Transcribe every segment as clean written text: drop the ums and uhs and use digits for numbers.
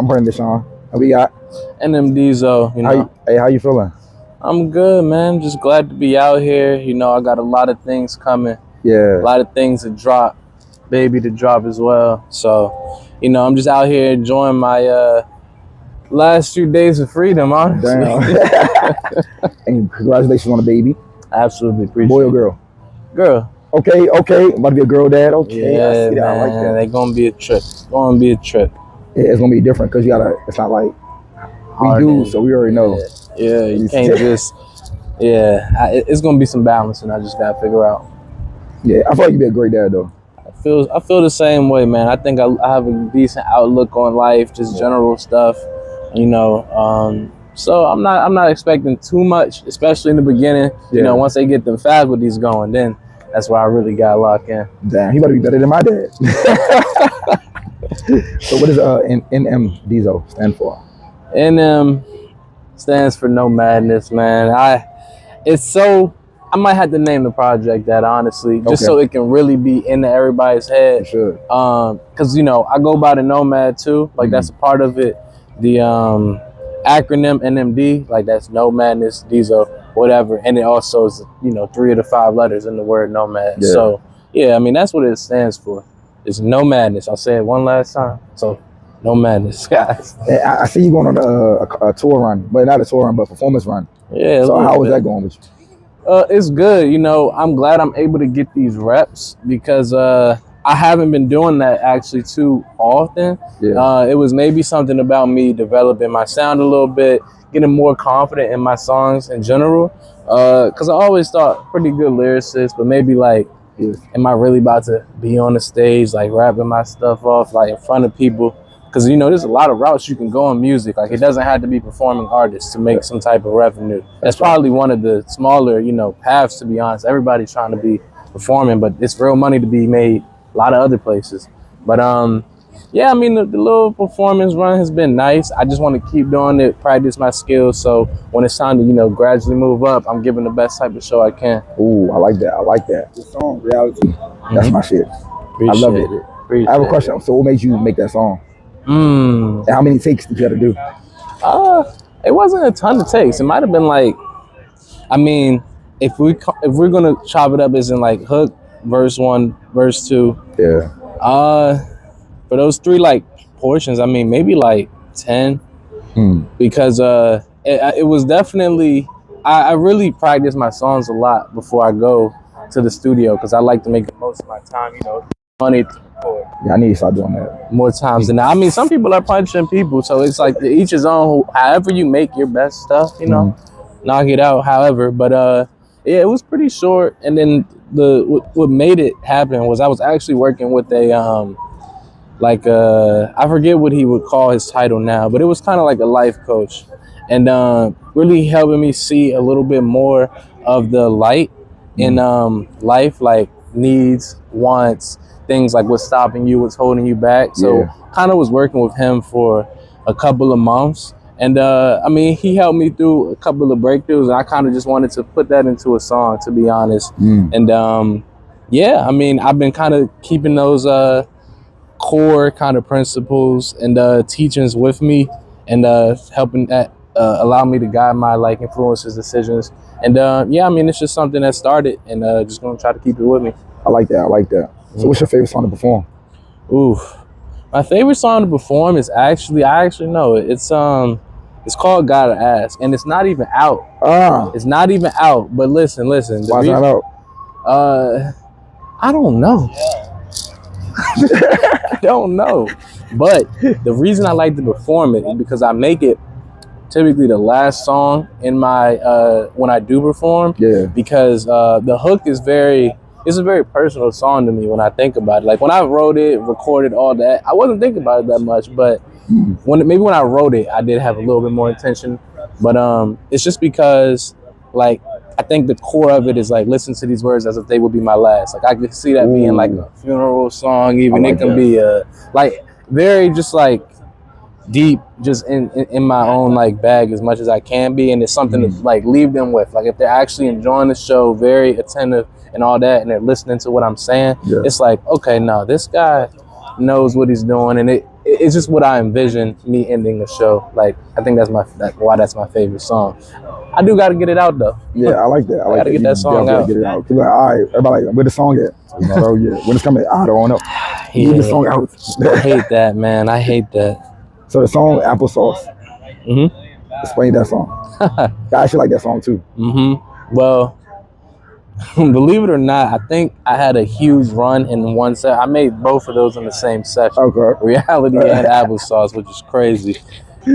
I'm Brandon Deshaun. And we got And them Deezo, you know. How you feeling? I'm good, man. Just glad to be out here. You know, I got a lot of things coming. Yeah. A lot of things to drop, baby to drop as well. So, you know, I'm just out here enjoying my last few days of freedom, honestly. Damn. And congratulations on the baby. Absolutely appreciate it. Boy or girl? Girl. Okay. About to be a girl dad. Okay, yeah, I see that. Man, I like that. They're gonna be a trip. Yeah, it's gonna be different because you gotta. It's not like we do, so we already know. Yeah, you can't just. Yeah, it's gonna be some balancing. I just gotta figure out. Yeah, I feel like you'd be a great dad though. I feel the same way, man. I think I have a decent outlook on life, just general stuff, you know. So I'm not expecting too much, especially in the beginning. You know, once they get them faculties going, then that's where I really got locked in. Damn, he better be better than my dad. So what does NM Deezo stand for? NM stands for No Madness, man. I might have to name the project that, honestly, just so it can really be into everybody's head. Sure. Cause you know, I go by the Nomad too. Like that's a part of it. The acronym NMD, like that's No Madness, Deezo, whatever. And it also is, you know, 3 of the 5 letters in the word Nomad. Yeah. So yeah, I mean that's what it stands for. It's No Madness. I'll say it one last time. So No Madness, guys. I see you going on a tour run, but not a tour run, but performance run. Yeah. So how is that going with you? It's good. You know, I'm glad I'm able to get these reps because I haven't been doing that actually too often. Yeah. It was maybe something about me developing my sound a little bit, getting more confident in my songs in general. Because I always thought pretty good lyricist, but maybe like, am I really about to be on the stage, like rapping my stuff off, like in front of people? Because, you know, there's a lot of routes you can go in music. Like, it doesn't have to be performing artists to make some type of revenue. That's probably one of the smaller, you know, paths, to be honest. Everybody's trying to be performing, but it's real money to be made a lot of other places. But, yeah, I mean, the little performance run has been nice. I just want to keep doing it, practice my skills. So when it's time to, you know, gradually move up, I'm giving the best type of show I can. Ooh, I like that. The song, Reality, that's my shit. I love it. I have a question. So what made you make that song? And how many takes did you have to do? It wasn't a ton of takes. It might have been like, I mean, if we're gonna chop it up as in like hook, verse 1, verse 2. Yeah. For those 3 like portions, I mean maybe like 10. Because it was definitely I really practice my songs a lot before I go to the studio because I like to make the most of my time. You know, money. Yeah, I need to start doing that more times than that. I mean, some people are punching people, so it's like each his own. However you make your best stuff, you know, knock it out. However, but yeah, it was pretty short. And then what made it happen was I was actually working with a I forget what he would call his title now, but it was kind of like a life coach, and really helping me see a little bit more of the light in life, like needs, wants, things like what's stopping you, what's holding you back. So kind of was working with him for a couple of months. And I mean, he helped me through a couple of breakthroughs, and I kind of just wanted to put that into a song, to be honest. And yeah, I mean, I've been kind of keeping those core kind of principles and teachings with me, and helping that allow me to guide my like influences, decisions. And yeah, I mean, it's just something that started, and just gonna try to keep it with me. I like that. So what's your favorite song to perform? Oof. My favorite song to perform is I actually know it. It's called Gotta Ask, and it's not even out. It's not even out, but listen. Why is it not out? I don't know. I don't know. But the reason I like to perform it is because I make it typically the last song in my when I do perform. Yeah. Because the hook is it's a very personal song to me when I think about it. Like when I wrote it, recorded all that, I wasn't thinking about it that much, but maybe when I wrote it, I did have a little bit more intention. But it's just because like I think the core of it is like listen to these words as if they would be my last. Like I could see that being like a funeral song, even it can be like very just like deep, just in my own like bag as much as I can be, and it's something to like leave them with. Like if they're actually enjoying the show, very attentive and all that, and they're listening to what I'm saying, it's like, okay, no, this guy knows what he's doing, and it it's just what I envision me ending the show. Like, I think that's why that's my favorite song. I do got to get it out though. Yeah, I like that. I got to get that song out. Get it out. Like, all right, everybody, like, where the song at? You know, oh, yeah. When it's coming, I don't know. Get the song out. I hate that, man. I hate that. So the song Applesauce. Explain that song. I actually like that song too. Well, believe it or not, I think I had a huge run in one set. I made both of those in the same session. Okay. Reality and Applesauce, which is crazy.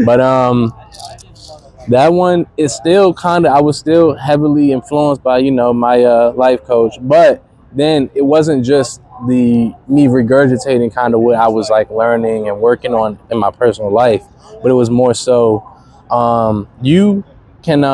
But that one is still I was still heavily influenced by, you know, my life coach. But then it wasn't just me regurgitating kind of what I was like learning and working on in my personal life, but it was more so you can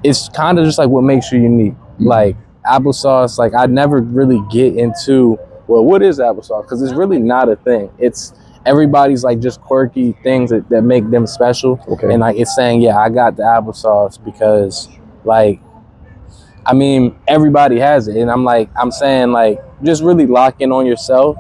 it's kind of just like what makes you unique. Like Applesauce, like I never really get into, well, what is Applesauce? Because it's really not a thing. It's everybody's like just quirky things that make them special. Okay. And like it's saying, yeah, I got the Applesauce because like, I mean, everybody has it. And I'm saying like, just really lock in on yourself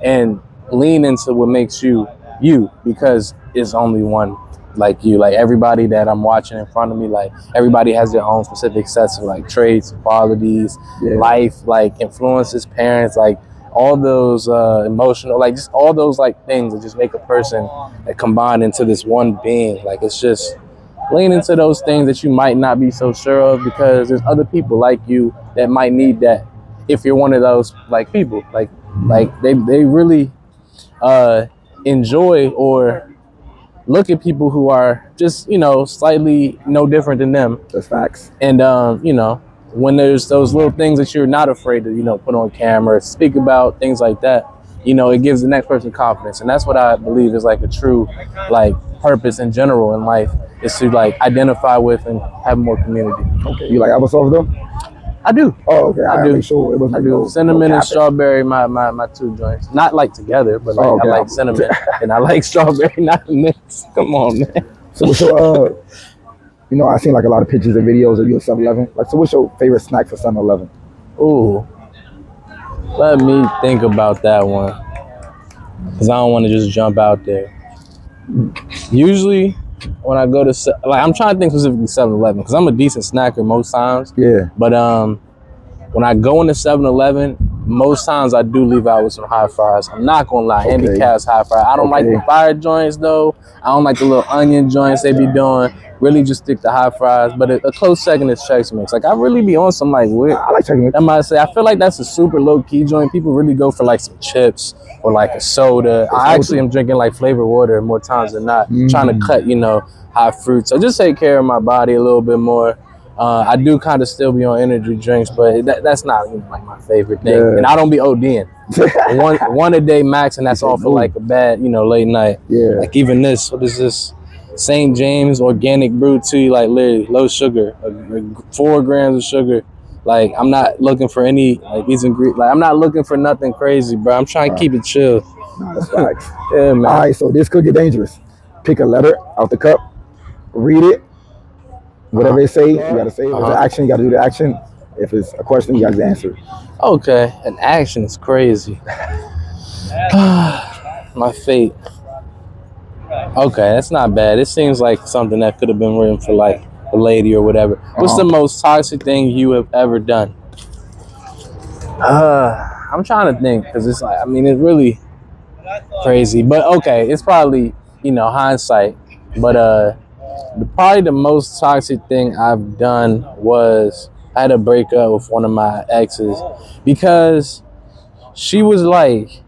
and lean into what makes you you, because it's only one like you. Like everybody that I'm watching in front of me, like everybody has their own specific sets of like traits, qualities, life, like influences, parents, like all those emotional, like just all those like things that just make a person that combine into this one being. Like it's just lean into those things that you might not be so sure of, because there's other people like you that might need that. If you're one of those like people, like they really enjoy or look at people who are just, you know, slightly no different than them. That's facts. And you know, when there's those little things that you're not afraid to, you know, put on camera, speak about, things like that, you know, it gives the next person confidence. And that's what I believe is like a true like purpose in general in life, is to like identify with and have more community. Okay. You like Applesauce though? I do. Oh, okay. I do. Make sure it wasn't I do. Cinnamon and strawberry, my two joints. Not like together, but like I like cinnamon and I like strawberry, not mixed. Come on, man. So you know, I seen like a lot of pictures and videos of you at 7-Eleven. Like, so what's your favorite snack for 7-Eleven? Ooh, let me think about that one, because I don't want to just jump out there. Usually, when I go to, like, I'm trying to think specifically 7-Eleven, because I'm a decent snacker most times. Yeah. But when I go into 7-Eleven, most times I do leave out with some hot fries. I'm not gonna lie, Andy Cass hot fries. I don't like the fire joints though. I don't like the little onion joints they be doing. Really just stick to hot fries. But a close second is Chex Mix. Like I really be on some like weird. I like Chex Mix. I might say I feel like that's a super low key joint. People really go for like some chips or like a soda. I actually am drinking like flavored water more times than not, trying to cut, you know, hot fruit. So just take care of my body a little bit more. I do kind of still be on energy drinks, but that's not, you know, like my favorite thing. Yeah. And I don't be ODing. one a day max, and that's all for like a bad, you know, late night. Yeah. Like even this, what is this? St. James organic brewed tea, like literally low sugar, 4 grams of sugar. Like I'm not looking for any like these ingredients. Like I'm not looking for nothing crazy, bro. I'm trying to keep it chill. No, that's facts. Yeah, man. All right, so this could get dangerous. Pick a letter out the cup, read it. Whatever it say, you gotta say it. If it's an action, you gotta do the action. If it's a question, you gotta answer. Okay, an action is crazy. My fate. Okay, that's not bad. It seems like something that could have been written for like a lady or whatever. What's the most toxic thing you have ever done? I'm trying to think, because it's like, I mean, it's really crazy. But okay, it's probably, you know, hindsight. But probably the most toxic thing I've done was I had to break up with one of my exes because she was like,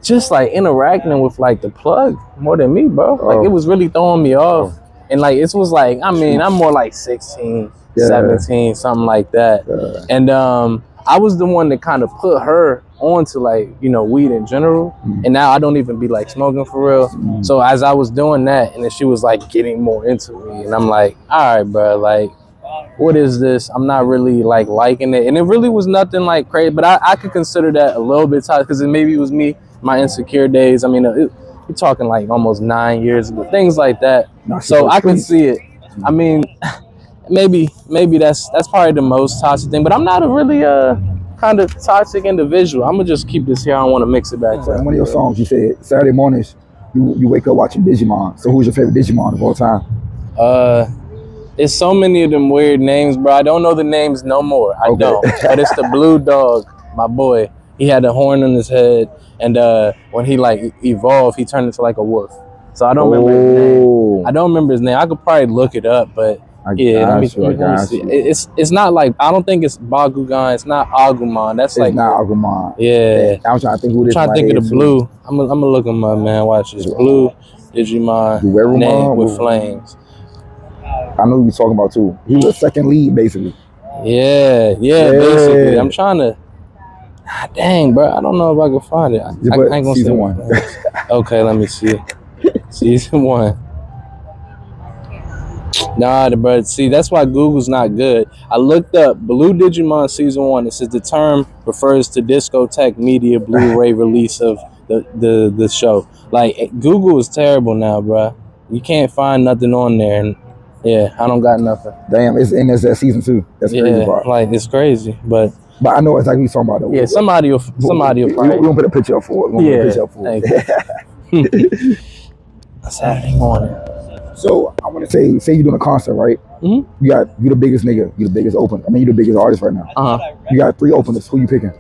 just like interacting with like the plug more than me, bro. Like it was really throwing me off. And like, it was like, I mean, I'm more like 16, 17, something like that. And I was the one that kind of put her onto like, you know, weed in general. And now I don't even be like smoking for real. So as I was doing that, and then she was like getting more into me, and I'm like, all right, bro, like, what is this? I'm not really like liking it. And it really was nothing like crazy, but I could consider that a little bit toxic, because maybe it was me, my insecure days. I mean, you're talking like almost 9 years ago, things like that. So I can see it. I mean, maybe that's probably the most toxic thing, but I'm not a really kind of toxic individual. I'm gonna just keep this here. I don't want to mix it back. So in one of your songs, you said Saturday mornings you wake up watching Digimon. So who's your favorite Digimon of all time? It's so many of them weird names, bro. I don't know the names no more. I don't. But it's the blue dog, my boy. He had a horn on his head, and when he like evolved, he turned into like a wolf. So I don't remember his name. I don't remember his name. I could probably look it up, but let me see. It's not like, I don't think it's Bakugan. It's not Agumon. That's like, it's not Agumon. Yeah. I'm trying to think who this is. I'm trying to think of the blue. I'm gonna look him up, man. Watch this. Blue Digimon name with flames. I know who you're talking about too. He was second lead, basically. Yeah, basically. I'm trying to. Dang, bro. I don't know if I can find it. I ain't gonna season 1. Okay, let me see. Season 1. Nah, bro. See, that's why Google's not good. I looked up Blue Digimon Season 1. It says the term refers to discotheque media Blu-ray release of the show. Like, Google is terrible now, bro. You can't find nothing on there. And yeah, I don't got nothing. Damn, it's that Season 2. That's crazy, bro. Like, it's crazy, but I know exactly what you're talking about, though. Yeah, somebody will probably. We're gonna put a picture up for it. Saturday morning. So I want to say you're doing a concert, right? Mm-hmm. You the biggest nigga. You the biggest opener. I mean, you the biggest artist right now. You got 3 openers. Who you picking?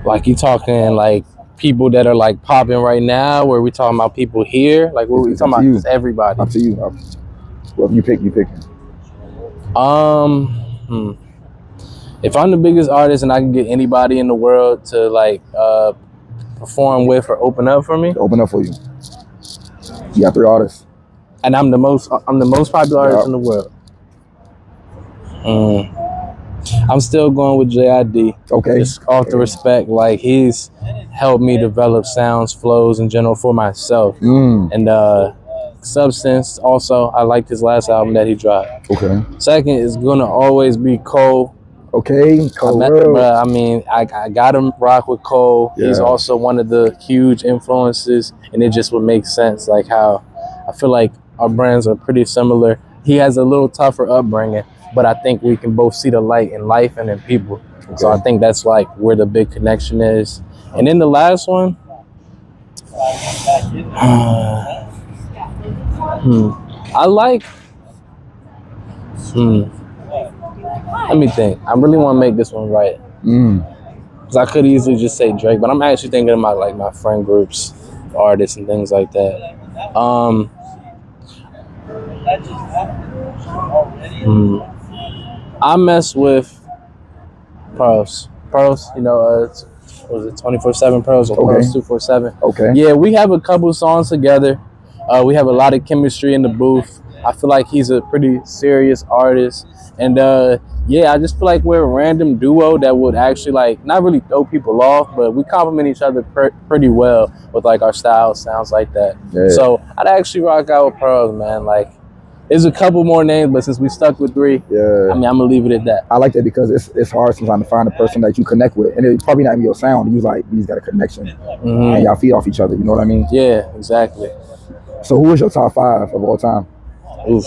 Like, you talking like people that are like popping right now, or we talking about people here? Like, what we talking about? Just everybody. Up to you. Well, you picking. If I'm the biggest artist and I can get anybody in the world to like perform with or open up for me, open up for you. You got 3 artists, and I'm the most popular artist in the world. I'm still going with JID. Okay, just off the respect, like he's helped me develop sounds, flows in general for myself, and Substance. Also, I liked his last album that he dropped. Okay. Second is gonna always be Cole. Okay, Cole. I mean, I got him rock with Cole. Yeah. He's also one of the huge influences, and it just would make sense, like how I feel like our brands are pretty similar. He has a little tougher upbringing, but I think we can both see the light in life and in people. Okay. So I think that's like where the big connection is. And then the last one, I like. Let me think. I really want to make this one right. Because I could easily just say Drake, but I'm actually thinking about like my friend groups, artists, and things like that. I mess with Pearls. You know, was it 24/7 Pearls or Pearls 247? Okay. Yeah, we have a couple songs together. We have a lot of chemistry in the booth. I feel like he's a pretty serious artist. And yeah, I just feel like we're a random duo that would actually like not really throw people off, but we complement each other pretty well with like our styles, sounds like that. Yeah. So I'd actually rock out with Pearls, man. Like, there's a couple more names, but since we stuck with 3, yeah, I mean, I'm gonna leave it at that. I like that because it's hard sometimes to find a person that you connect with, and it's probably not even your sound. You like, he's got a connection, and y'all feed off each other. You know what I mean? Yeah, exactly. So who is your top 5 of all time? Oof,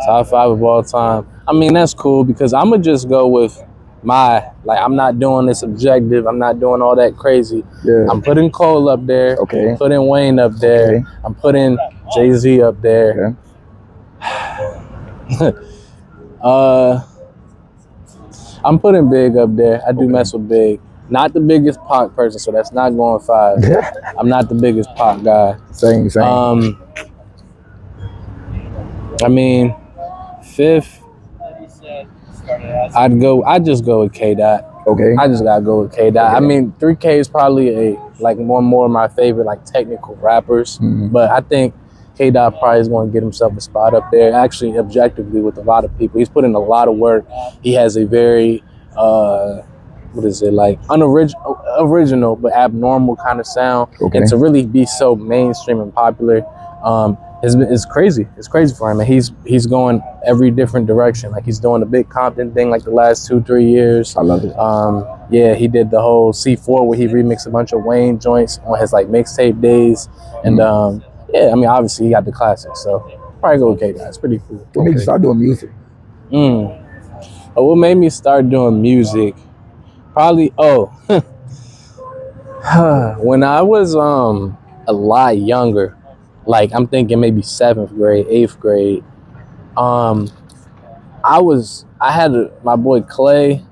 top 5 of all time. I mean, that's cool because I'm gonna just go with I'm not doing this objective. I'm not doing all that crazy. Yeah. I'm putting Cole up there. Okay. I'm putting Wayne up there. Okay. I'm putting Jay-Z up there. Okay. I'm putting Big up there. I do mess with Big. Not the biggest Pac person, so that's not going 5. I'm not the biggest Pac guy. Same. I mean, 5th, I'd just go with K-Dot. Okay. I just gotta go with K-Dot. Okay. I mean, 3K is probably more of my favorite like technical rappers, but I think K-Dot probably is going to get himself a spot up there. Actually, objectively, with a lot of people, he's put in a lot of work. He has a very unoriginal but abnormal kind of sound, and to really be so mainstream and popular, it's crazy. It's crazy for him, and he's going every different direction. Like, he's doing the big Compton thing like the last 2-3 years. I love it. Yeah, he did the whole C4 where he remixed a bunch of Wayne joints on his like mixtape days, and yeah, I mean, obviously he got the classics, so probably go with K-Dot. It's pretty cool. What made you start doing music? What made me start doing music? Probably, when I was a lot younger, like I'm thinking maybe 7th grade, 8th grade, I had my boy Clay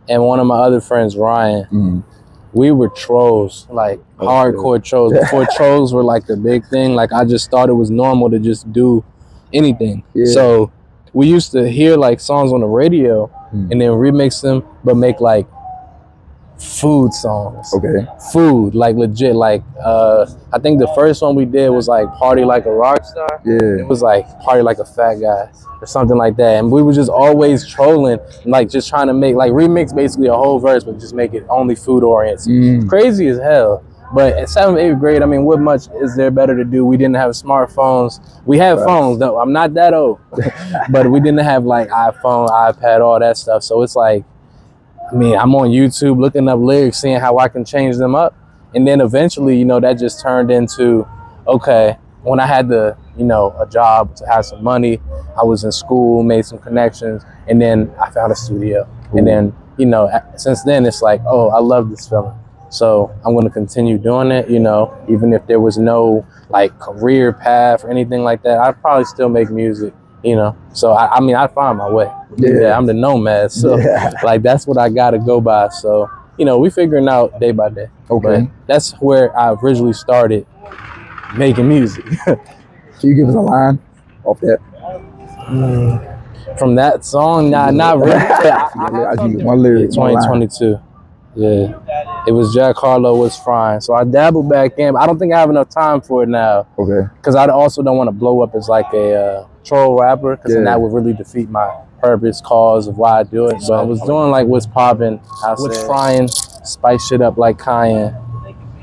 and one of my other friends, Ryan. Mm. We were trolls, like hardcore trolls. Before trolls were like the big thing, like I just thought it was normal to just do anything. Yeah. So we used to hear like songs on the radio and then remix them, but make like food songs. Okay. Food, like legit, like I think the first one we did was like Party Like a Rock Star. Yeah. It was like Party Like a Fat Guy or something like that. And we were just always trolling, like just trying to make like remix basically a whole verse, but just make it only food oriented. Crazy as hell. But at 7th, 8th grade, I mean, what much is there better to do? We didn't have smartphones. We had phones though. I'm not that old, but we didn't have like iPhone, iPad, all that stuff. So it's like, I mean, I'm on YouTube looking up lyrics, seeing how I can change them up. And then eventually, you know, that just turned into, okay, when I had a job to have some money, I was in school, made some connections, and then I found a studio. And then, you know, since then it's like, oh, I love this feeling. So I'm going to continue doing it, you know, even if there was no like career path or anything like that, I'd probably still make music. You know, so I mean, I find my way. Yeah, I'm the nomad, so like that's what I gotta go by. So you know, we figuring out day by day. Okay, but that's where I originally started making music. Can you give us a line off that? From that song? Nah, not really. I give you one lyric. 2022. Yeah, it was Jack Harlow was frying. So I dabbled back in. But I don't think I have enough time for it now. Okay. Because I also don't want to blow up as like a troll rapper, because then that would really defeat my purpose, cause of why I do it. So I was doing like what's popping, what's frying, spice shit up like cayenne.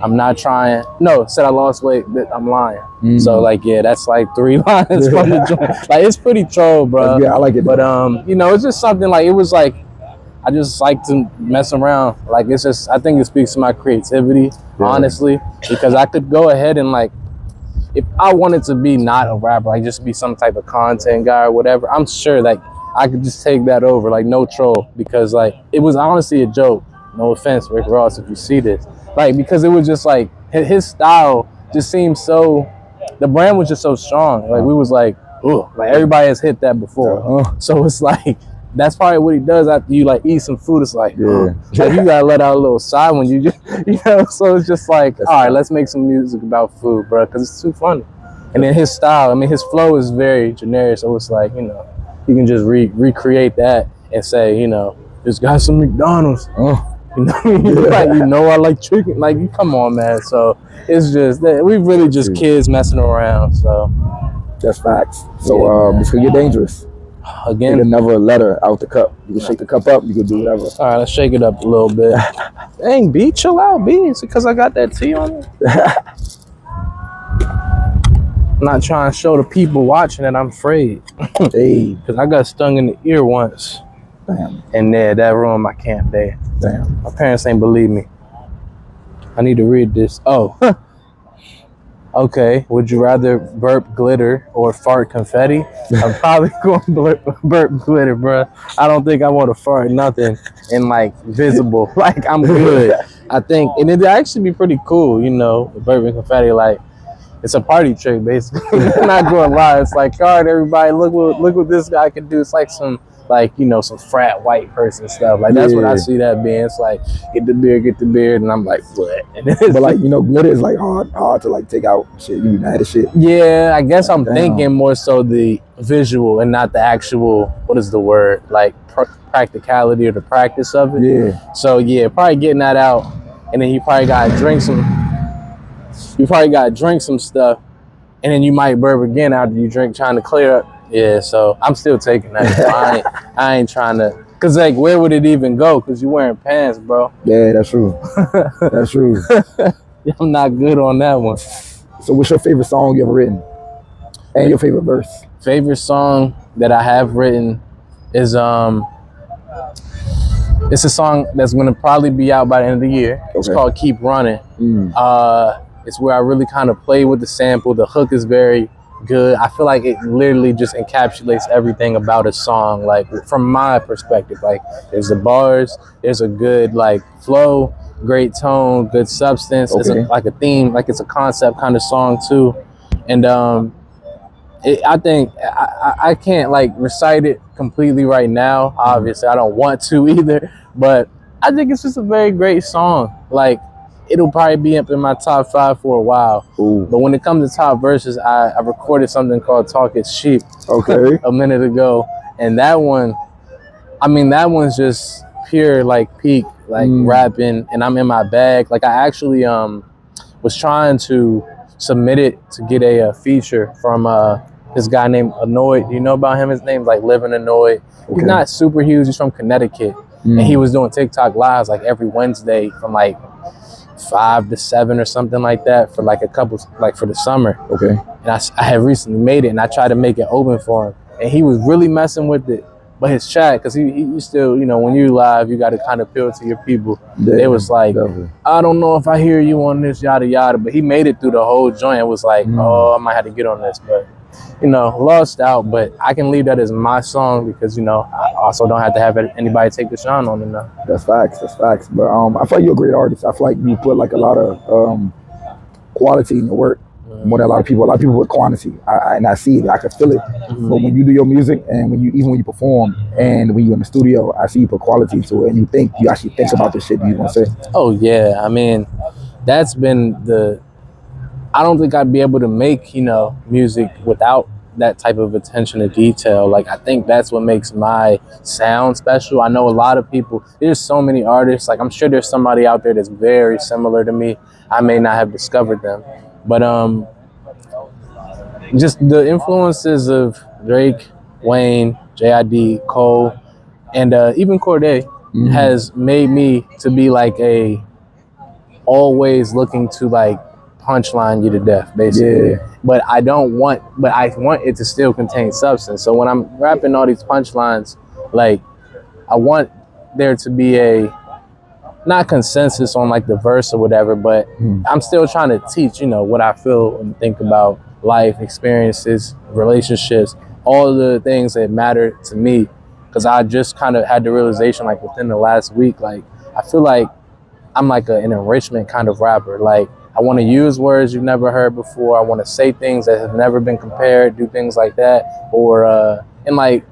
I'm not trying. No, said I lost weight, but I'm lying. So like, yeah, that's like 3 lines from the joint. Like it's pretty troll, bro. Yeah, I like it. But you know, it's just something like, it was like, I just like to mess around. Like it's just, I think it speaks to my creativity, honestly, because I could go ahead and like, if I wanted to be not a rapper, like just be some type of content guy or whatever, I'm sure like I could just take that over, like no troll, because like it was honestly a joke. No offense, Rick Ross, if you see this. Like, because it was just like, his style just seemed so, the brand was just so strong. Like we was like, ugh, like everybody has hit that before. So it's like, that's probably what he does after you like eat some food. It's like, like you gotta let out a little sigh when you just, you know. So it's just like, all right, let's make some music about food, bro, because it's too funny. And then his style, I mean, his flow is very generic. So it's like, you know, you can just recreate that and say, you know, just got some McDonald's. You know what I mean? Like, you know, I like chicken. Like, come on, man. So it's just that we really just kids messing around. So that's facts. So it's gonna get dangerous. Again, take another letter out the cup. You can shake the cup up. You can do whatever. All right, let's shake it up a little bit. Dang, B, chill out, B. Is it because I got that tea on me? I'm not trying to show the people watching that I'm afraid. Hey, because I got stung in the ear once. Damn. And that ruined my camp day. Damn. My parents ain't believe me. I need to read this. Oh. Okay, would you rather burp glitter or fart confetti? I'm probably going to burp glitter, bro. I don't think I want to fart nothing and like visible. Like I'm good. I think, and it'd actually be pretty cool, you know, burping confetti. Like it's a party trick, basically. I'm not going to lie. It's like, all right, everybody, look what this guy can do. It's like some, like, you know, some frat white person stuff. Like that's what I see that being. It's like, get the beard, and I'm like, what? But like, you know, glitter is like hard to like take out shit. You be mad at shit. Yeah, I guess I'm thinking more so the visual and not the actual, what is the word? Like practicality or the practice of it. Yeah. So yeah, probably getting that out, and then you probably gotta drink some stuff, and then you might burp again after you drink, trying to clear up. Yeah, so I'm still taking that. So I ain't trying to, cause like where would it even go? Cause you wearing pants, bro. Yeah, that's true. That's true. I'm not good on that one. So what's your favorite song you ever written? And your favorite verse? Favorite song that I have written is it's a song that's gonna probably be out by the end of the year. Okay. It's called Keep Running. It's where I really kind of play with the sample. The hook is very good. I feel like it literally just encapsulates everything about a song. Like from my perspective, like there's the bars, there's a good like flow, great tone, good substance. It's like a theme, like it's a concept kind of song too. And I think I can't like recite it completely right now. Obviously, I don't want to either, but I think it's just a very great song. Like it'll probably be up in my top 5 for a while. Ooh. But when it comes to top verses, I recorded something called Talk Is Cheap a minute ago. And that one, I mean, that one's just pure like peak, like rapping, and I'm in my bag. Like I actually was trying to submit it to get a feature from this guy named Annoyed. Do you know about him? His name's like Living Annoyed. Okay. He's not super huge, he's from Connecticut. And he was doing TikTok lives like every Wednesday from like 5 to 7 or something like that for like a couple, like for the summer. Okay. And I had recently made it and I tried to make it open for him. And he was really messing with it. But his chat, because he still, you know, when you live, you got to kind of appeal to your people. Yeah, they was like, I don't know if I hear you on this, yada, yada. But he made it through the whole joint. It was like, oh, I might have to get on this. But, you know, lost out. But I can leave that as my song because, you know, I also don't have to have anybody take the shine on it now. That's facts. That's facts. But I feel like you're a great artist. I feel like you put like a lot of quality in your work. More than a lot of people with quantity, and I see it, I can feel it. But when you do your music, and even when you perform, and when you're in the studio, I see you put quality into it, and you actually think about the shit you want to say. Oh yeah, I mean, that's been I don't think I'd be able to make, you know, music without that type of attention to detail. Like I think that's what makes my sound special. I know a lot of people, there's so many artists, like I'm sure there's somebody out there that's very similar to me. I may not have discovered them. But just the influences of Drake, Wayne, J.I.D., Cole, and even Cordae has made me to be like always looking to like punchline you to death, basically. Yeah. But I want it to still contain substance. So when I'm rapping all these punchlines, like I want there to be not consensus on like the verse or whatever, but I'm still trying to teach, you know, what I feel and think about life, experiences, relationships, all the things that matter to me. Because I just kind of had the realization like within the last week, like I feel like I'm like an enrichment kind of rapper. Like I want to use words you've never heard before. I want to say things that have never been compared, do things like that, or and like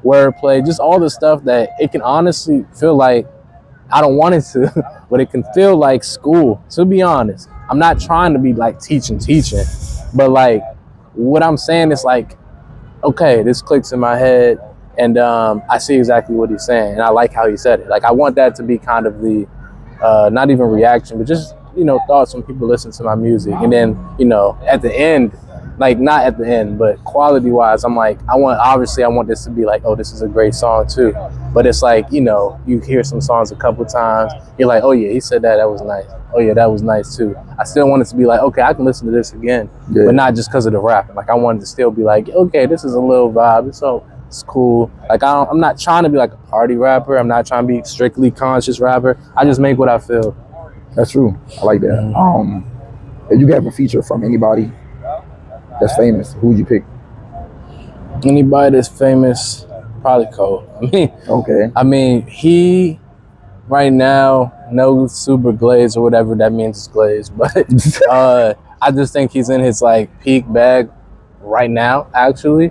wordplay, just all the stuff that it can honestly feel like I don't want it to, but it can feel like school, to be honest. I'm not trying to be like teaching, but like what I'm saying is like, okay, this clicks in my head and I see exactly what he's saying and I like how he said it. Like I want that to be kind of the, not even reaction, but just, you know, thoughts when people listen to my music. And then, you know, at the end, like not at the end, but quality wise, I'm like, I want this to be like, oh, this is a great song too. But it's like, you know, you hear some songs a couple times, you're like, oh yeah, he said that was nice. Oh yeah, that was nice too. I still want it to be like, okay, I can listen to this again, but not just because of the rapping. Like I wanted to still be like, okay, this is a little vibe. It's cool. Like I'm not trying to be like a party rapper. I'm not trying to be strictly conscious rapper. I just make what I feel. That's true. I like that. If you could have a feature from anybody that's famous, who would you pick? Anybody that's famous, probably Cole. I mean, he right now, no super glaze or whatever that means is glaze, but I just think he's in his like peak bag right now, actually,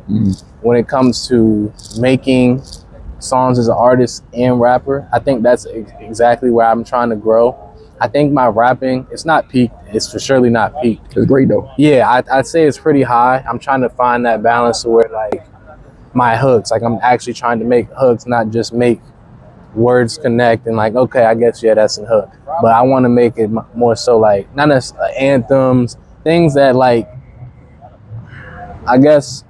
when it comes to making songs as an artist and rapper. I think that's exactly where I'm trying to grow. I think my rapping, it's not peaked. It's for surely not peaked. It's great though. Yeah, I'd say it's pretty high. I'm trying to find that balance where like my hooks, like I'm actually trying to make hooks, not just make words connect and like, okay, I guess, yeah, that's a hook. But I want to make it more so like, not necessarily anthems, things that like, I guess,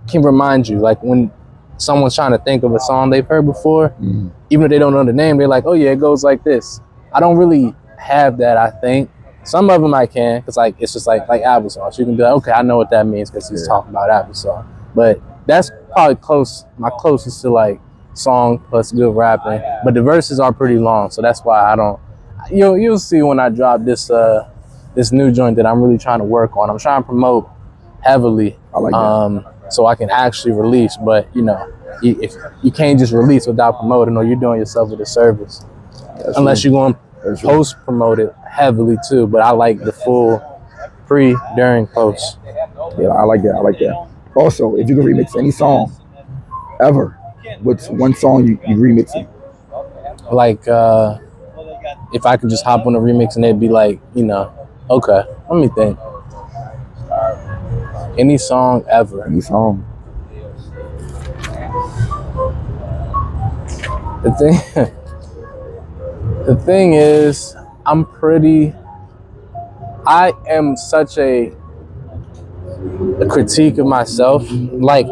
can remind you. Like when someone's trying to think of a song they've heard before, even if they don't know the name, they're like, oh yeah, it goes like this. I don't really have that, I think. Some of them I can, because like it's just like applesauce. You can be like, okay, I know what that means because he's talking about applesauce. But that's probably my closest to like song plus good rapping. But the verses are pretty long, so that's why I don't. You'll see when I drop this this new joint that I'm really trying to work on. I'm trying to promote heavily. I like that. So I can actually release. But you know, if you can't just release without promoting, or you're doing yourself a disservice. That's Unless true. you're going to post promote it heavily too. But I like the full pre, during, post. Yeah, I like that. I like that. Also, if you can remix any song ever, what's one song you remixing? Like if I could just hop on a remix and it'd be like, you know, okay, let me think. Any song ever. Any song. The thing is, I am such a critique of myself. Like,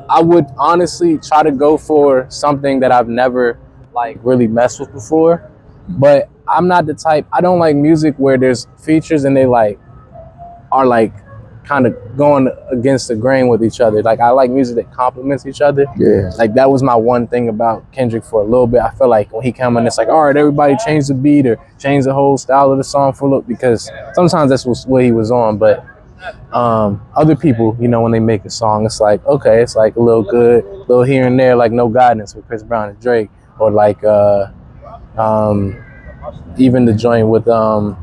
I would honestly try to go for something that I've never like really messed with before, but I'm not the type. I don't like music where there's features and they like are like kind of going against the grain with each other. Like, I like music that complements each other. Yeah. Like, that was my one thing about Kendrick for a little bit. I feel like when he came in, it's like, all right, everybody change the beat or change the whole style of the song for a look, because sometimes that's what he was on. But other people, you know, when they make a song, it's like, okay, it's like a little good, a little here and there, like No Guidance with Chris Brown and Drake, or like even the joint with what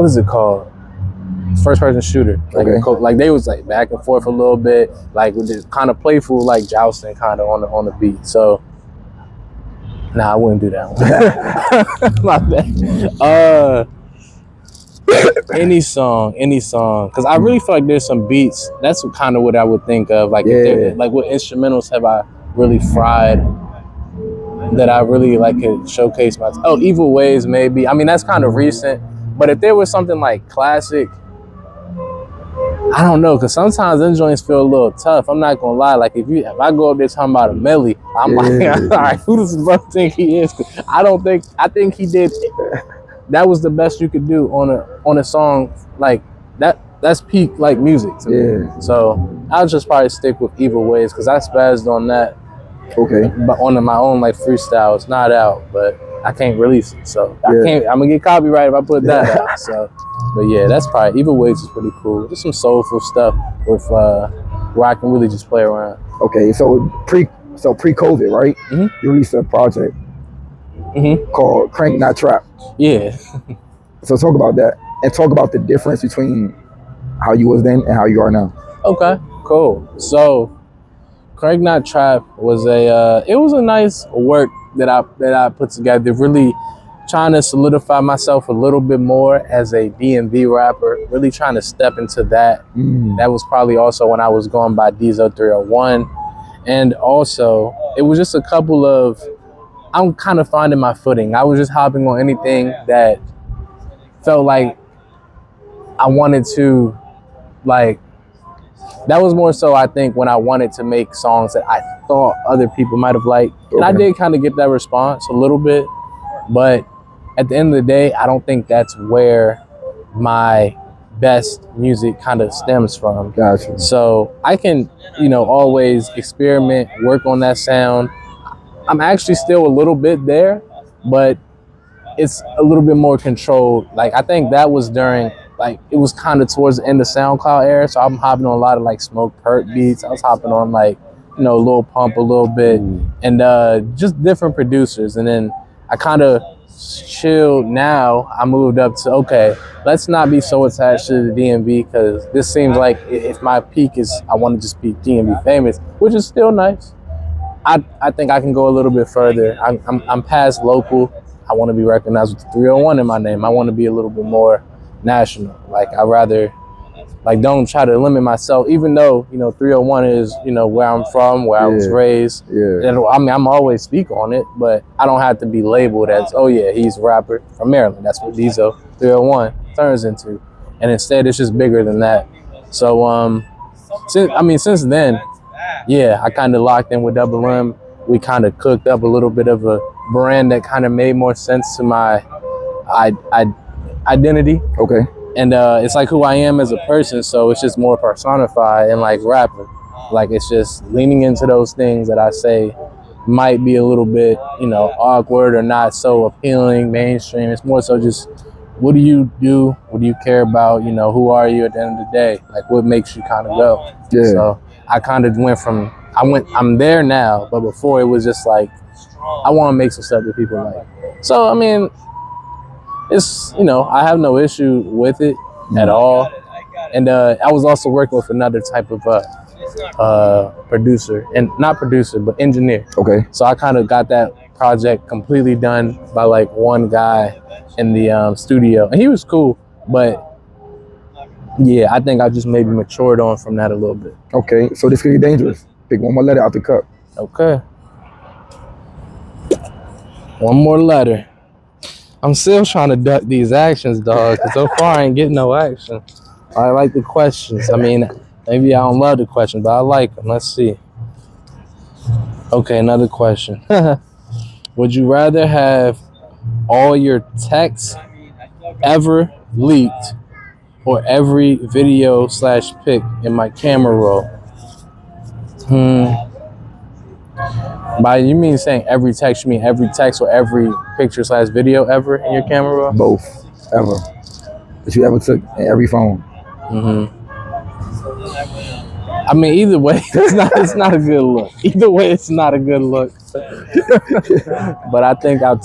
is it called? First person shooter. Like, okay. Like they was like back and forth a little bit, like with this kind of playful, like jousting kind of on the beat. So nah, I wouldn't do that one. My bad. Any song, because I really feel like there's some beats. That's kind of what I would think of. Like, like what instrumentals have I really fried that I really like could showcase my. Oh, Evil Ways maybe. I mean, that's kind of recent. But if there was something like classic, I don't know, because sometimes them joints feel a little tough. I'm not gonna lie. Like, if I go up there talking about a Melly, I'm like, all right, who does this bro think he is? I think he did. That was the best you could do on a song like that. That's peak like music to me. So I'll just probably stick with Evil Ways, because I spazzed on that. Okay. But on my own like freestyle, it's not out, but I can't release it, so I can't. I'm gonna get copyright if I put that out. So, but yeah, that's probably Evil Ways is pretty cool. Just some soulful stuff with where I can really just play around. Okay, so pre-COVID, right? Mm-hmm. You released a project called Crank Not Trap. Yeah. So talk about that, and talk about the difference between how you was then and how you are now. Okay, cool. So Crank Not Trap was it was a nice work that I put together, really trying to solidify myself a little bit more as a DMV rapper, really trying to step into that. That was probably also when I was going by Deezo 301. And also, it was just a couple of, I'm kind of finding my footing. I was just hopping on anything that felt like I wanted to, like, that was more so, I think, when I wanted to make songs that I thought other people might have liked. And I did kind of get that response a little bit. But at the end of the day, I don't think that's where my best music kind of stems from. Gotcha. So I can, you know, always experiment, work on that sound. I'm actually still a little bit there, but it's a little bit more controlled. Like, I think that was during, like, it was kind of towards the end of SoundCloud era, so I'm hopping on a lot of like Smoke Perk beats. I was hopping on like, you know, Lil Pump a little bit, and just different producers. And then I kind of chilled. Now I moved up to, okay, let's not be so attached to the DMV, because this seems like if my peak is, I want to just be DMV famous, which is still nice. I think I can go a little bit further. I'm past local. I want to be recognized with the 301 in my name. I want to be a little bit more national. Like, I rather, like, don't try to limit myself, even though, you know, 301 is, you know, where I'm from, where I was raised. And I mean, I'm always speak on it, but I don't have to be labeled as, oh yeah, he's a rapper from Maryland. That's what Deezo 301 turns into. And instead, it's just bigger than that. So, since then, yeah, I kind of locked in with Double M. We kind of cooked up a little bit of a brand that kind of made more sense to my identity. Okay. And it's like who I am as a person, so it's just more personified and like rapper. Like, it's just leaning into those things that I say might be a little bit, you know, awkward or not so appealing, mainstream. It's more so just what do you do? What do you care about? You know, who are you at the end of the day? Like, what makes you kind of go? Yeah. So I kind of I'm there now, but before it was just like, I want to make some stuff that people like. So, I mean, it's, you know, I have no issue with it at all. And I was also working with another type of producer, and not producer, but engineer. Okay. So I kind of got that project completely done by like one guy in the studio, and he was cool, but yeah, I think I just maybe matured on from that a little bit. Okay, so this could be dangerous. Pick one more letter out the cup. Okay. One more letter. I'm still trying to duck these actions, dog, because so far I ain't getting no action. I like the questions. I mean, maybe I don't love the questions, but I like them. Let's see. Okay, another question. Would you rather have all your texts ever leaked or every video / pic in my camera roll? By you mean saying every text, you mean every text or every picture / video ever in your camera roll? Both, ever. That you ever took in every phone. I mean, either way, it's not a good look. Either way, it's not a good look. But I think I'll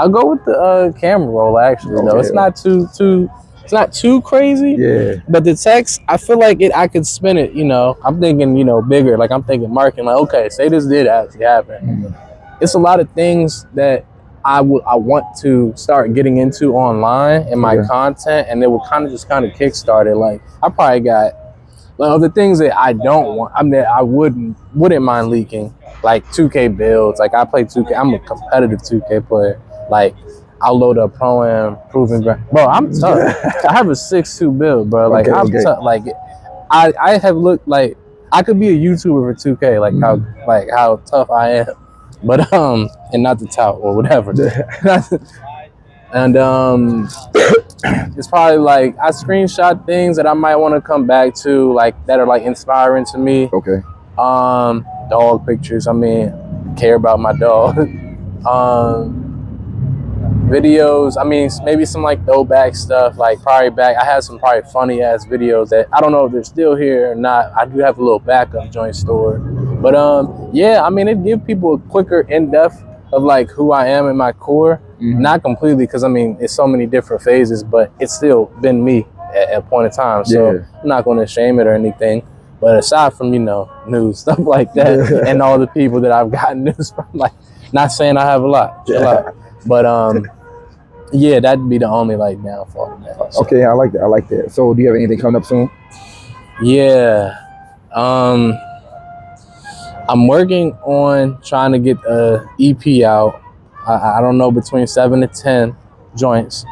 go with the camera roll actually. Okay, though it's not it's not too crazy. Yeah. But the text, I feel like I could spin it. You know, I'm thinking, you know, bigger. Like I'm thinking marketing. Like, okay, say this did actually happen. It's a lot of things that I want to start getting into online in my content, and it will kind of kickstart it. Like I probably got the things that I don't want. I mean, that I wouldn't mind leaking, like 2K builds. Like I play 2K. I'm a competitive 2K player. Like I'll load up Pro-Am, Proving Ground. Bro, I'm tough. I have a 6'2" build, bro. Like I'm tough. Like I have looked like I could be a YouTuber for 2K. Like how tough I am. But and not the tout or whatever. And it's probably like I screenshot things that I might want to come back to, like that are like inspiring to me. Okay. Dog pictures. I mean, care about my dog. Videos. I mean, maybe some like throwback stuff. Like probably back. I had some probably funny ass videos that I don't know if they're still here or not. I do have a little backup joint stored. But yeah, I mean, it gives people a quicker in-depth of like who I am in my core. Not completely, because I mean, it's so many different phases, but it's still been me at a point in time. So I'm not going to shame it or anything. But aside from, you know, news, stuff like that, and all the people that I've gotten news from, like, not saying I have a lot, but yeah, that'd be the only like downfall. So. Okay, I like that. I like that. So do you have anything coming up soon? Yeah. I'm working on trying to get a EP out. I don't know, between 7 to 10 joints.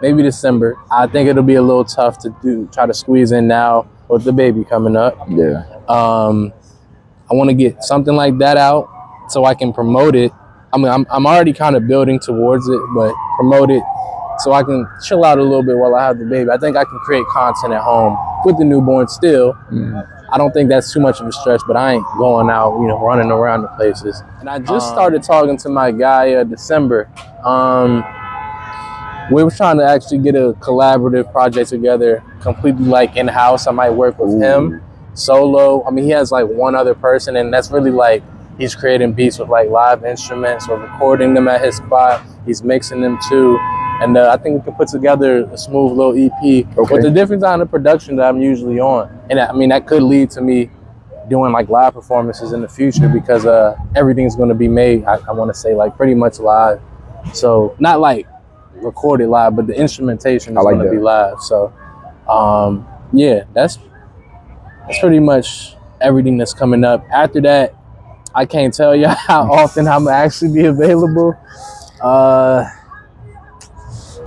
Maybe December. I think it'll be a little tough to try to squeeze in now with the baby coming up. Yeah. I want to get something like that out so I can promote it. I mean, I'm already kind of building towards it, but promote it so I can chill out a little bit while I have the baby. I think I can create content at home with the newborn still. I don't think that's too much of a stretch, but I ain't going out, you know, running around the places. And I just started talking to my guy December. We were trying to actually get a collaborative project together, completely like in-house. I might work with him solo. I mean, he has like one other person, and that's really like he's creating beats with like live instruments or recording them at his spot. He's mixing them too. And I think we can put together a smooth little EP with a different kind of production that I'm usually on. And I mean, that could lead to me doing like live performances in the future, because everything's going to be made, I want to say, like pretty much live. So not like recorded live, but the instrumentation is going to be live. So yeah, that's pretty much everything that's coming up. After that, I can't tell you how often I'm gonna actually be available.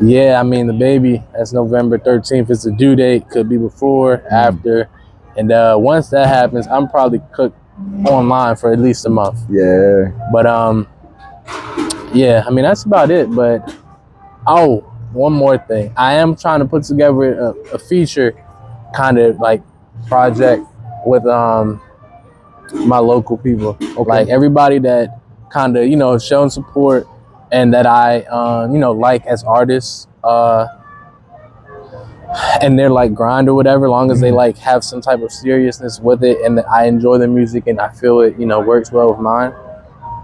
Yeah, I mean, the baby, that's November 13th is the due date. Could be before, after. And once that happens, I'm probably cooked online for at least a month. Yeah. But yeah, I mean, that's about it. But one more thing. I am trying to put together a feature kind of like project with my local people. Like everybody that kind of, you know, showing support and that I, like as artists, and they're like grind or whatever, long as they like have some type of seriousness with it, and I enjoy the music and I feel it, works well with mine.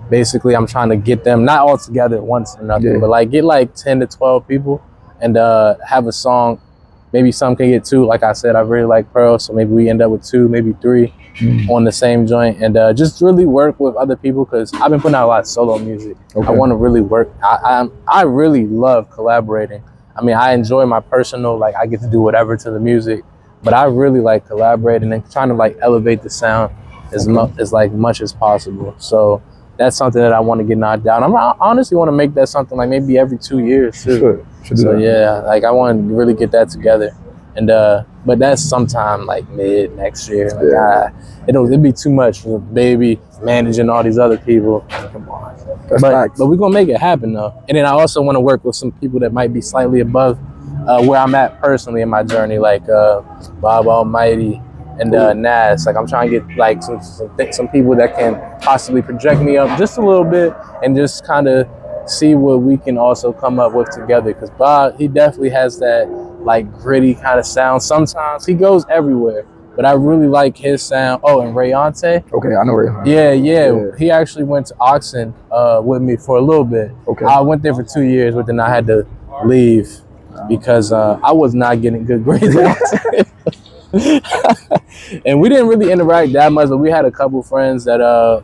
Basically, I'm trying to get them not all together at once or nothing, but like get like 10 to 12 people and have a song. Maybe some can get 2. Like I said, I really like Pearl, so maybe we end up with 2, maybe 3 on the same joint, and just really work with other people, because I've been putting out a lot of solo music. I want to really work. I really love collaborating. I mean, I enjoy my personal, like I get to do whatever to the music, but I really like collaborating and trying to like elevate the sound as much as possible. So that's something that I want to get knocked down. I honestly want to make that something like maybe every 2 years too. So yeah, like I want to really get that together, and but that's sometime like mid next year. Like, it'd be too much for baby managing all these other people. Come on. But we're gonna make it happen though. And then I also want to work with some people that might be slightly above where I'm at personally in my journey, like Bob Almighty and Nas. Like I'm trying to get like some people that can possibly project me up just a little bit and just kind of see what we can also come up with together. Because Bob, he definitely has that like gritty kind of sound. Sometimes he goes everywhere, but I really like his sound. Oh, and Rayante. Okay, I know Rayante. Yeah. He actually went to Oxen with me for a little bit. Okay. I went there for 2 years, but then I had to leave because I was not getting good grades. And we didn't really interact that much, but we had a couple friends that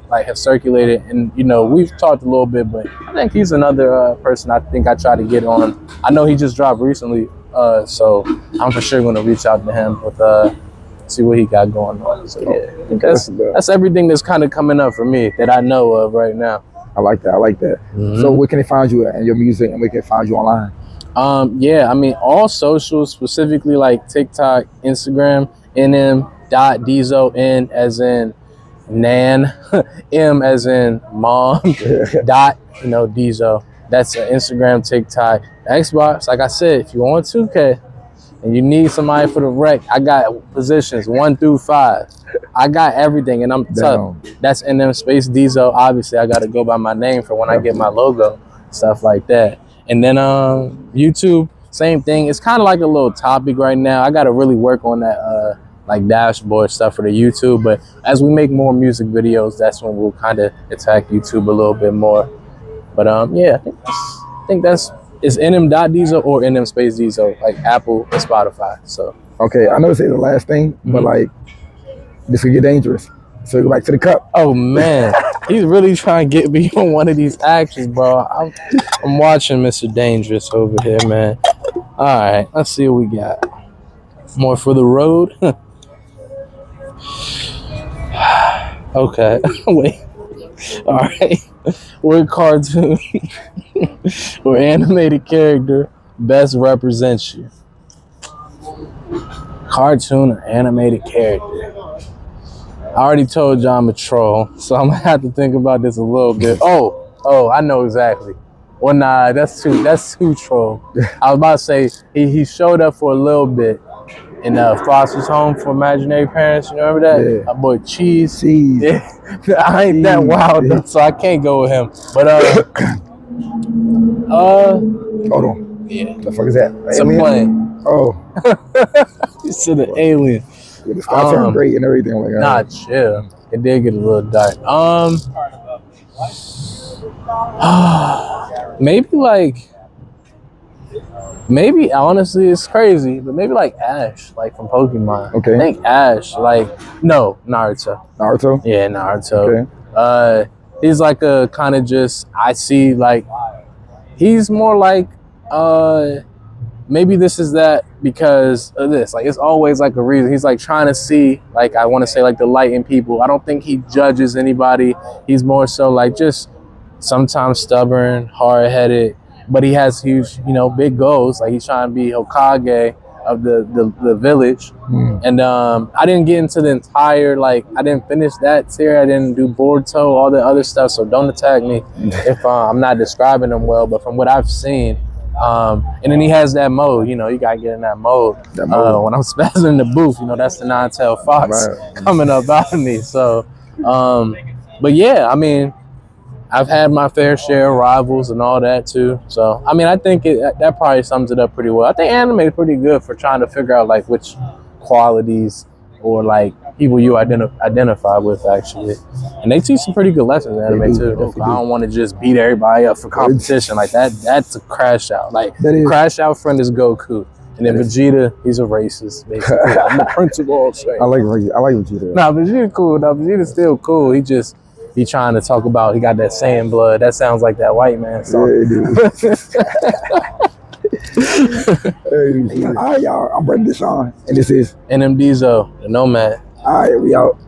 like have circulated, and we've talked a little bit. But I think he's another person I think I try to get on. I know he just dropped recently, so I'm for sure going to reach out to him with see what he got going on. So yeah, I think that's everything that's kind of coming up for me that I know of right now. I like that. So where can they find you and your music, and where can they find you online? I mean, all socials, specifically like TikTok, Instagram, nm.deezo, N as in Nan, M as in mom, dot, Deezo. That's Instagram, TikTok, Xbox. Like I said, if you want 2K and you need somebody for the rec, I got positions 1 through 5. I got everything, and I'm tough. That's NM space Deezo. Obviously, I got to go by my name for when I get my logo, stuff like that. And then YouTube, same thing. It's kind of like a little topic right now. I got to really work on that like dashboard stuff for the YouTube. But as we make more music videos, that's when we'll kind of attack YouTube a little bit more. But yeah, I think that's it's nm.deezo or nm space Deezo, like Apple and Spotify. So okay, I know to say the last thing, but like this could get dangerous. So we go back to the cup. Oh man, he's really trying to get me on one of these actions, bro. I'm watching Mr. Dangerous over here, man. All right, let's see what we got. More for the road. Okay, wait. All right, what cartoon or animated character best represents you? Cartoon or animated character? I already told you I'm a troll, so I'm gonna have to think about this a little bit. Oh, I know exactly. Well, nah, that's too troll. I was about to say he showed up for a little bit in Foster's Home for Imaginary Parents. You remember that? Yeah. My boy Cheese. Yeah. I ain't that wild though, so I can't go with him. But hold on. Yeah. The fuck is that? It's a plane. Oh. You said an alien. Yeah, the sky turned great and everything. Like, nah, chill. It did get a little dark. Maybe honestly it's crazy, but maybe like Ash, like from Pokemon. Okay. I think Ash, like no, Naruto. Naruto? Yeah, Naruto. Okay. He's like a kind of just I see like he's more like maybe this is that because of this. Like, it's always like a reason. He's like trying to see, like, I want to say like the light in people. I don't think he judges anybody. He's more so like just sometimes stubborn, hard-headed, but he has huge, big goals. Like he's trying to be Hokage of the village. And I didn't get into the entire, like, I didn't finish that tier. I didn't do Boruto, all the other stuff. So don't attack me if I'm not describing them well. But from what I've seen, and then he has that mode, you gotta get in that mode. When I'm spazzing in the booth, that's the nine-tailed fox coming up out of me. So, but yeah, I mean, I've had my fair share of rivals and all that too. So I mean, I think that probably sums it up pretty well. I think anime is pretty good for trying to figure out like which qualities or like people you identify with actually, and they teach some pretty good lessons in anime too. I don't want to just beat everybody up for competition like that. That's a crash out. Like crash out friend is Goku, and then Vegeta, he's a racist basically. I'm the principal. I like Vegeta. Nah, Vegeta cool. Nah, Vegeta's still cool. He just be trying to talk about he got that Saiyan blood. That sounds like that white man song. All right, y'all. I'm bringing this on, and this is Deezo, the Nomad. All right, we out.